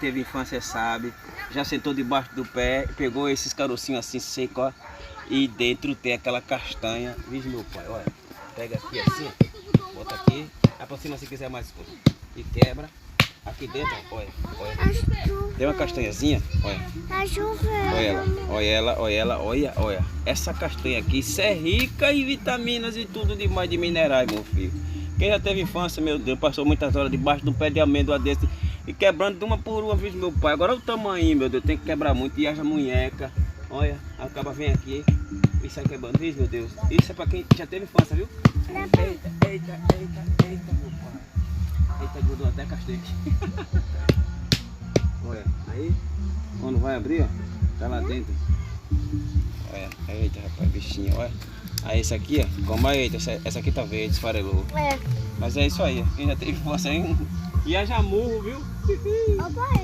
teve infância sabe. Já sentou debaixo do pé, pegou esses carocinhos assim secos, ó. E dentro tem aquela castanha. Veja meu pai, olha. Pega aqui assim, ó. Bota aqui. Aproxima se quiser mais coisa. E quebra. Aqui dentro, olha. Tem uma castanhazinha, olha. Tá chovendo. Olha ela, olha ela, olha ela, olha. Essa castanha aqui, isso é rica em vitaminas e tudo demais de minerais, meu filho. Quem já teve infância, meu Deus, passou muitas horas debaixo de um pé de amêndoa desse e quebrando de uma por uma, viu, meu pai. Agora olha o tamanho, meu Deus, tem que quebrar muito. E haja munheca, olha, acaba vem aqui e sai quebrando, viu, meu Deus. Isso é pra quem já teve infância, viu? Eita, meu pai. Eita, grudou até castanha aqui. Olha, aí, quando vai abrir, ó, tá lá dentro. Olha, eita, rapaz, bichinho, olha. Aí esse aqui, ó, como é, eita, essa aqui tá verde, esfarelou. É. Mas é isso aí, quem já teve infância aí, e haja murro, viu? Opa,